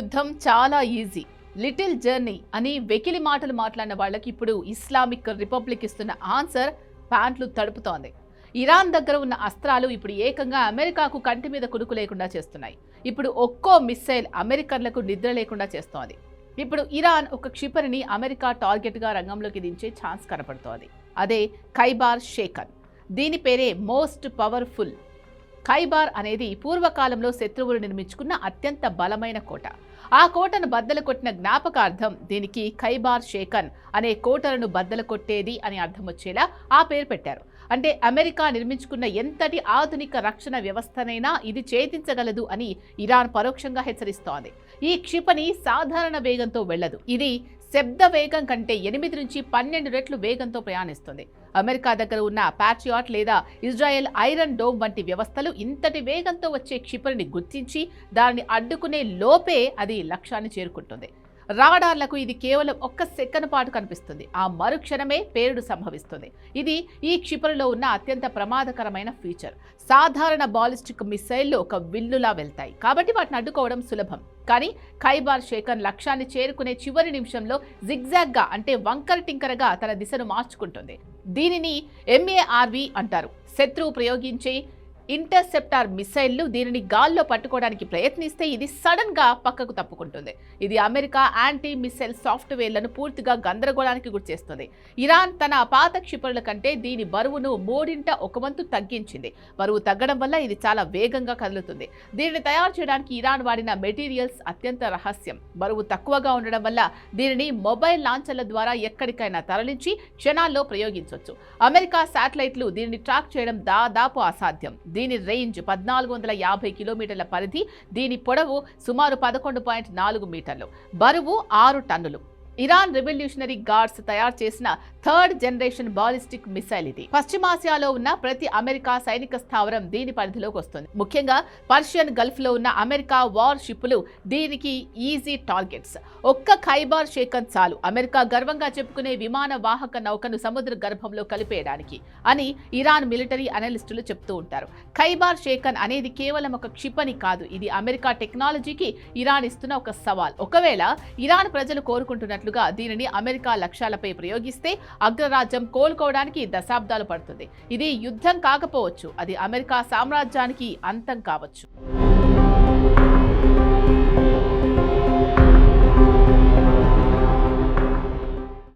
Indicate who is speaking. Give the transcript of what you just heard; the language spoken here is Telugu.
Speaker 1: యుద్ధం చాలా ఈజీ, లిటిల్ జర్నీ అని వెకిలి మాటలు మాట్లాడిన వాళ్ళకి ఇప్పుడు ఇస్లామిక్ రిపబ్లిక్ ఇస్తున్న ఆన్సర్ ప్యాంట్లు తడుపుతోంది. ఇరాన్ దగ్గర ఉన్న అస్త్రాలు ఇప్పుడు ఏకంగా అమెరికాకు కంటి మీద కునుకు లేకుండా చేస్తున్నాయి. ఇప్పుడు ఒక్కో మిస్సైల్ అమెరికన్లకు నిద్ర లేకుండా చేస్తోంది. ఇప్పుడు ఇరాన్ ఒక క్షిపణిని అమెరికా టార్గెట్గా రంగంలోకి దించే ఛాన్స్ కనపడుతోంది. అదే ఖైబార్ షేకన్. దీని పేరే మోస్ట్ పవర్ఫుల్. ఖైబార్ అనేది పూర్వకాలంలో శత్రువులు నిర్మించుకున్న అత్యంత బలమైన కోట. ఆ కోటను బద్దలు కొట్టిన జ్ఞాపకార్థం దీనికి ఖైబార్ షేకన్ అనే కోటలను బద్దలు కొట్టేది అని అర్థం వచ్చేలా ఆ పేరు పెట్టారు. అంటే అమెరికా నిర్మించుకున్న ఎంతటి ఆధునిక రక్షణ వ్యవస్థనైనా ఇది ఛేదించగలదు అని ఇరాన్ పరోక్షంగా హెచ్చరిస్తోంది. ఈ క్షిపణి సాధారణ వేగంతో వెళ్లదు. ఇది శబ్ద వేగం కంటే 8 నుంచి 12 రెట్లు వేగంతో ప్రయాణిస్తుంది. అమెరికా దగ్గర ఉన్న ప్యాట్రియాట్ లేదా ఇజ్రాయెల్ ఐరన్ డోమ్ వంటి వ్యవస్థలు ఇంతటి వేగంతో వచ్చే క్షిపణిని గుర్తించి దానిని అడ్డుకునే లోపే అది లక్ష్యాన్ని చేరుకుంటుంది. రాడార్లకు ఇది కేవలం 1 సెకను పాటు కనిపిస్తుంది. ఆ మరుక్షణమే పేలుడు సంభవిస్తుంది. ఇది ఈ క్షిపణిలో ఉన్న అత్యంత ప్రమాదకరమైన ఫీచర్. సాధారణ బాలిస్టిక్ మిసైళ్లు ఒక విల్లులా వెళ్తాయి కాబట్టి వాటిని అడ్డుకోవడం సులభం. కానీ ఖైబార్ షేకన్ లక్ష్యాన్ని చేరుకునే చివరి నిమిషంలో జిగ్జాగ్గా అంటే వంకర టింకరగా తన దిశను మార్చుకుంటుంది. దీనిని MARV అంటారు. శత్రువు ప్రయోగించే ఇంటర్సెప్టార్ మిసైళ్లు దీనిని గాల్లో పట్టుకోవడానికి ప్రయత్నిస్తే ఇది సడన్ గా పక్కకు తప్పుకుంటుంది. ఇది అమెరికా యాంటీ మిసైల్ సాఫ్ట్వేర్లను పూర్తిగా గందరగోళానికి గురిచేస్తుంది. ఇరాన్ తన పాత క్షిపణుల కంటే దీని బరువును 1/3 వంతు తగ్గించింది. బరువు తగ్గడం వల్ల ఇది చాలా వేగంగా కదులుతుంది. దీనిని తయారు చేయడానికి ఇరాన్ వాడిన మెటీరియల్స్ అత్యంత రహస్యం. బరువు తక్కువగా ఉండడం వల్ల దీనిని మొబైల్ లాంచర్ల ద్వారా ఎక్కడికైనా తరలించి క్షణాల్లో ప్రయోగించవచ్చు. అమెరికా శాటిలైట్లు దీనిని ట్రాక్ చేయడం దాదాపు అసాధ్యం. దీని రేంజ్ 1450 కిలోమీటర్ల పరిధి. దీని పొడవు సుమారు 11.4 మీటర్లు. బరువు 6 టన్నులు. ఇరాన్ రెవల్యూషనరీ గార్డ్స్ తయారు చేసిన 3rd జనరేషన్ బాలిస్టిక్ మిసైల్ ఇది. పశ్చిమాసియాలో ఉన్న ప్రతి అమెరికా సైనిక స్థావరం దీని పరిధిలోకి వస్తుంది. ముఖ్యంగా పర్షియన్ గల్ఫ్ లో ఉన్న అమెరికా వార్ షిప్లు దీనికి ఈజీ టార్గెట్స్. ఒక్క ఖైబార్ షేకన్ చాలు అమెరికా గర్వంగా చెప్పుకునే విమాన వాహక నౌకను సముద్ర గర్భంలో కలిపేయడానికి అని ఇరాన్ మిలిటరీ అనలిస్టులు చెప్తూ ఉంటారు. ఖైబార్ షేకన్ అనేది కేవలం ఒక క్షిపణి కాదు. ఇది అమెరికా టెక్నాలజీకి ఇరాన్ ఇస్తున్న ఒక సవాల్. ఒకవేళ ఇరాన్ ప్రజలు కోరుకుంటున్నట్లుగా దీనిని అమెరికా లక్ష్యాలపై ప్రయోగిస్తే అగ్రరాజ్యం కోలుకోవడానికి దశాబ్దాలు పడుతుంది. ఇది యుద్ధం కాకపోవచ్చు, అది అమెరికా సామ్రాజ్యానికి అంతం కావచ్చు.